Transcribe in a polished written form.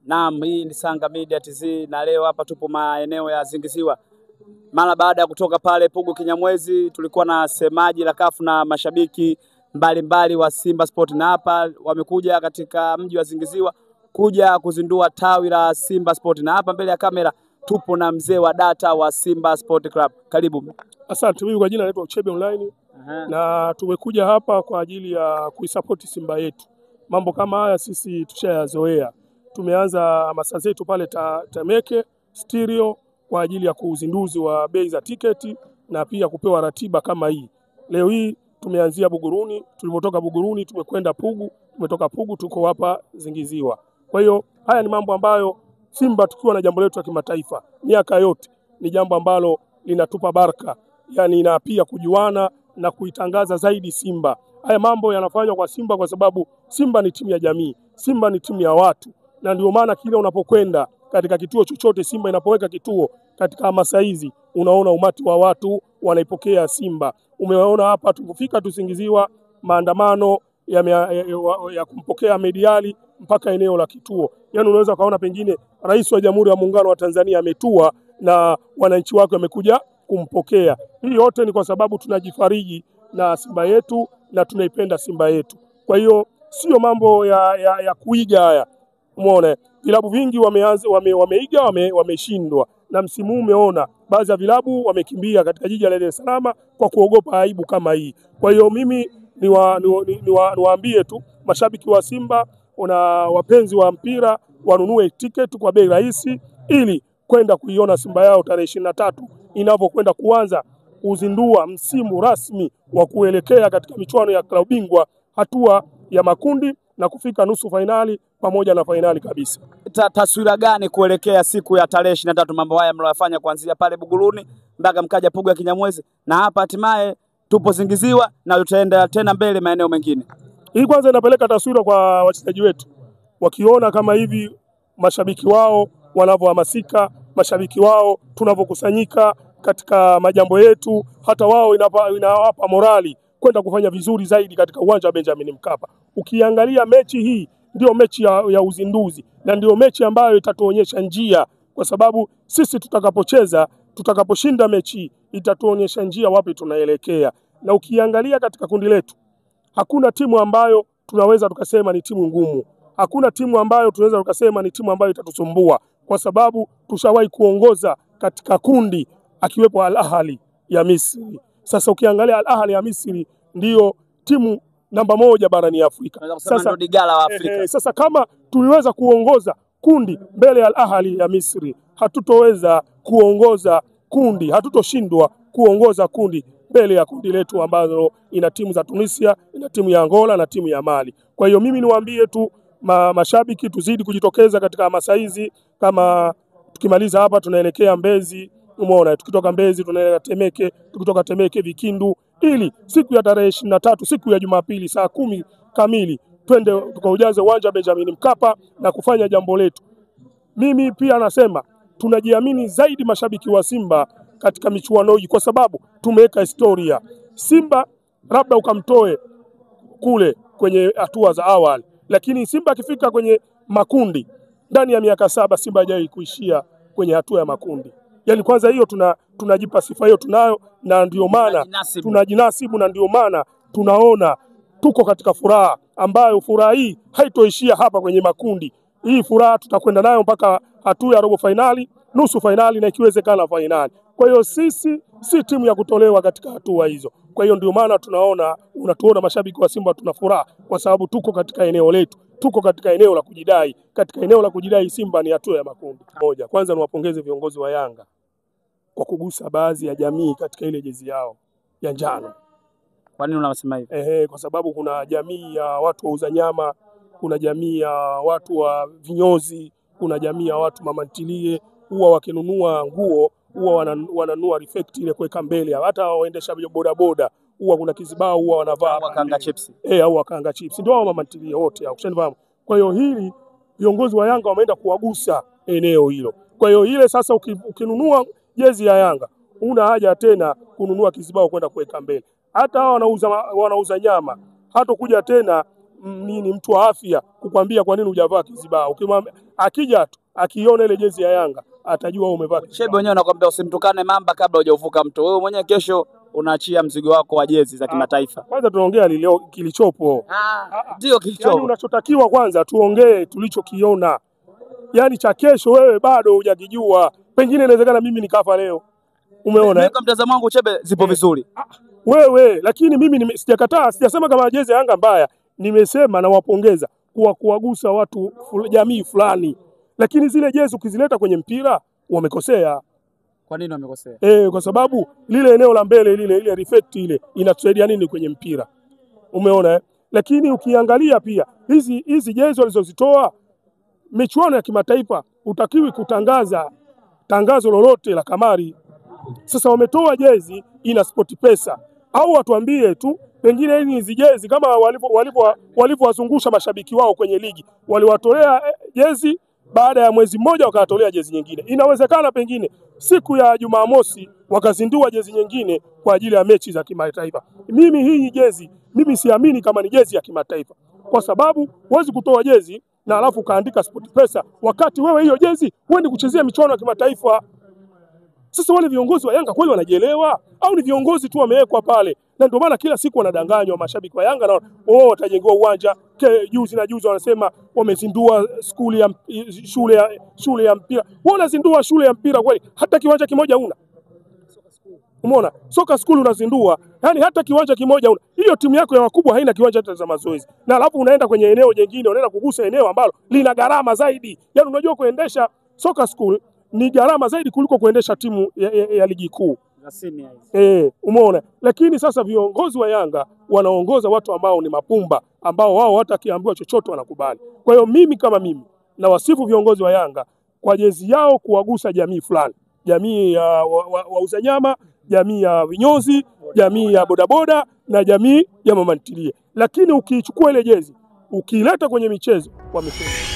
Naam, hii ni Sanga Media TZ na leo hapa tupo maeneo ya Zingiziwa. Mara baada ya kutoka pale Pugu Kinyamwezi, tulikuwa na semaji la kafu na mashabiki mbalimbali wa Simba Sport, na hapa wamekuja katika mji wa Zingiziwa kuja kuzindua tawi la Simba Sport, na hapa mbele ya kamera tupo na mzee wa data wa Simba Sport Club. Karibu. Asante, mimi kwa jina naitwa Uchebe Online. Na tumekuja hapa kwa ajili ya kuisupport Simba yetu. Mambo kama haya sisi tushayazoea. Tumeanza hamasa zetu pale Temeke Stereo kwa ajili ya kuzinduzi wa bei za tiketi na pia kupewa ratiba kama hii. Leo hii tumeanzia Buguruni, tulipotoka Buguruni tumekwenda Pugu, tumetoka Pugu tuko hapa Zingiziwa. Kwa hiyo haya ni mambo ambayo Simba tukiwa na jambo letu la kimataifa miaka yote ni jambo ambalo linatupa baraka, yani na pia kujuana na kuitangaza zaidi Simba. Haya mambo yanafanywa kwa Simba kwa sababu Simba ni timu ya jamii, Simba ni timu ya watu, na ndio maana kile unapokwenda katika kituo chochote Simba inapoweka kituo katika hamasa hizi, unaona umati wa watu wanaipokea Simba. Umeona hapa tukufika Tusingiziwa maandamano ya kumpokea Mediali mpaka eneo la kituo. Yaani unaweza kaona pengine Rais wa Jamhuri ya Muungano wa Tanzania ametua na wananchi wake wamekuja kumpokea. Hii yote ni kwa sababu tunajifariji na Simba yetu na tunaipenda Simba yetu. Kwa hiyo sio mambo ya kuiga haya. Umeona vilabu vingi wameiga wameshindwa, na msimu huu umeona baadhi ya vilabu wamekimbia katika jiji la Dar es Salaam kwa kuogopa aibu kama hii. Kwa hiyo mimi niwaambie tu mashabiki wa Simba na wapenzi wa mpira wanunue tiketi kwa bei rahisi ili kwenda kuiona Simba yao tarehe 23 inapokwenda kuanza uzindua msimu rasmi wa kuelekea katika michuano ya klabu bingwa hatua ya makundi na kufika nusu fainali pamoja na fainali kabisa. Taswira gani kuelekea siku ya tarehe 23? Mambo haya mliyofanya kuanzia pale Buguruni mpaka mkaja Pugu ya Kinyamwezi na hapa hatimaye tupo Zingiziwa na tutaenda tena mbele maeneo mengine. Hii kwanza inapeleka taswira kwa wachezaji wetu. Wakiona kama hivi mashabiki wao wanavyohamasika, mashabiki wao tunavyokusanyika katika majambo yetu, hata wao inawapa morali kwenda kufanya vizuri zaidi katika uwanja wa Benjamin Mkapa. Ukiangalia mechi hii ndio mechi ya uzinduzi na ndio mechi ambayo itatuonyesha njia, kwa sababu sisi tutakaposhinda mechi itatuonyesha njia wapi tunaelekea. Na ukiangalia katika kundi letu hakuna timu ambayo tunaweza tukasema ni timu ngumu. Hakuna timu ambayo tunaweza tukasema ni timu ambayo itatusumbua, kwa sababu tushawahi kuongoza katika kundi akiwepo Al Ahly ya Misri. Sasa ukiangalia Al Ahly ya Misri ndio timu namba 1 barani Afrika. Sasa digala wa Afrika. Sasa kama tuliweza kuongoza kundi mbele ya Al Ahly ya Misri, hatutoweza kuongoza kundi, hatutoshindwa kuongoza kundi mbele ya kundi letu ambazo ina timu za Tunisia, ina timu ya Angola na timu ya Mali. Kwa hiyo mimi niwaambie tu mashabiki tuzidi kujitokeza katika hamasa hizi. Kama tukimaliza hapa tunaelekea Mbezi, umeona, tukitoka Mbezi tunaelekea Temeke, tukitoka Temeke Vikindu, ili siku ya tarehe 23 siku ya Jumapili saa 10 kamili twende tukaujaze uwanja Benjamin Mkapa na kufanya jambo letu. Mimi pia nasema tunajiamini zaidi mashabiki wa Simba katika michuano hii kwa sababu tumeweka historia. Simba labda ukamtoe kule kwenye hatua za awali, lakini Simba akifika kwenye makundi ndani ya miaka 7 Simba hajawahi kuishia kwenye hatua ya makundi. Yaani kwanza hiyo tunajipa sifa hiyo tunayo, na ndio maana tunajinasibu, na ndio maana tunaona tuko katika furaha ambayo furaha hii haitoishia hapa kwenye makundi. Hii furaha tutakwenda nayo mpaka hatua ya robo finali, nusu finali na ikiwezekana finali. Kwa hiyo sisi si timu ya kutolewa katika hatua hizo. Kwa hiyo ndio maana unatuona mashabiki wa Simba tuna furaha kwa sababu tuko katika eneo letu, tuko katika eneo la kujidai. Katika eneo la kujidai Simba ni hatua ya makundi. Moja, kwanza niwapongeze viongozi wa Yanga kwa kugusa baadhi ya jamii katika ile jezi yao ya njano. Kwa nini unasema hivyo? Kwa sababu kuna jamii ya watu wauza nyama, kuna jamii ya watu wa vinyozi, kuna jamii ya watu mamantilie, huwa wakinunua nguo huwa wananunua reflect ile kuweka mbele. Hata waendesha bodaboda huwa kuna kizibao huwa wanavaa wakanga chips. Au wakanga chips. Ndio hao mamantilie wote hao. Ushanifahamu? Kwa hiyo hili viongozi wa Yanga wameenda kuwagusa eneo hilo. Kwa hiyo ile sasa ukinunua jezi ya Yanga una haja tena kununua kizibao kwenda kuweka mbele. Hata hao wanauza nyama hata kuja tena mtu wa afya kukwambia kwa nini hujavaa kizibao. Ukimwambia akija tu akiona ile jezi ya Yanga atajua umevaa kizibao. Shebe wenyewe anakuambia usimtukane mamba kabla hujavuka mto. Wewe mwenyewe kesho unaachia mzigo wako wa jezi za kimataifa. Kwanza tunaongea kilichopo. Ndio kilichopo. Yaani unachotakiwa kwanza tuongee tulichokiona. Yaani cha kesho wewe bado hujakijua. Pengine inawezekana mimi nikafa leo. Umeona? Mimi kwa mtazamo wangu Chebe zipo vizuri. Wewe lakini mimi sijakataa, sijasema kama jezi ya Yanga mbaya. Nimesema na wapongeza kuwagusa watu jamii fulani. Lakini zile jezi ukizileta kwenye mpira wamekosea. Kwa nini wamekosea? Kwa sababu lile eneo la mbele ile reflect ile inatusaidia nini kwenye mpira? Umeona? Lakini ukiangalia pia hizi jezi walizozitoa michuano ya kimataifa utakiwi kutangaza tangazo lolote la kamari. Sasa wametoa jezi ina sport pesa au watuambie tu pengine hizi jezi kama walivyowazungusha mashabiki wao kwenye ligi waliwatolea jezi baada ya mwezi mmoja wakatolea jezi nyingine. Inawezekana pengine siku ya Jumamosi wakazindua jezi nyingine kwa ajili ya mechi za kimataifa. Mimi hii jezi siamini kama ni jezi ya kimataifa. Kwa sababu huwezi kutoa jezi na alafu kaandika sport pesa wakati wewe hiyo jezi huendi kuchezea michuano ya kimataifa. Sasa wale viongozi wa Yanga kweli wanajielewa au ni viongozi tu wamewekwa pale? Na ndio maana kila siku wanadanganywa mashabiki wa Yanga na watajengewa uwanja. Juzi wanasema wamezindua shule ya mpira. Wanazindua shule ya mpira kweli? Hata kiwanja kimoja una. Umeona? Soka school unazindua, yani hata kiwanja kimoja una. Hiyo timu yako ya wakubwa haina kiwanja hata za mazoezi. Na alafu unaenda kwenye eneo jingine, unaenda kugusa eneo ambalo lina gharama zaidi. Yaani unajua kuendesha soka school ni gharama zaidi kuliko kuendesha timu ya ligi kuu. Umeona? Lakini sasa viongozi wa Yanga wanaongoza watu ambao ni mapumba, ambao wao hata kiambiwa chochote wanakubali. Kwa hiyo mimi na wasifu viongozi wa Yanga kwa jezi yao kuwagusa jamii fulani. Jamii ya wauza nyama, jamii ya vinyozi, jamii ya bodaboda na jamii ya mama ntilie. Lakini ukichukua ile jezi, ukileta kwenye michezo wamefeli.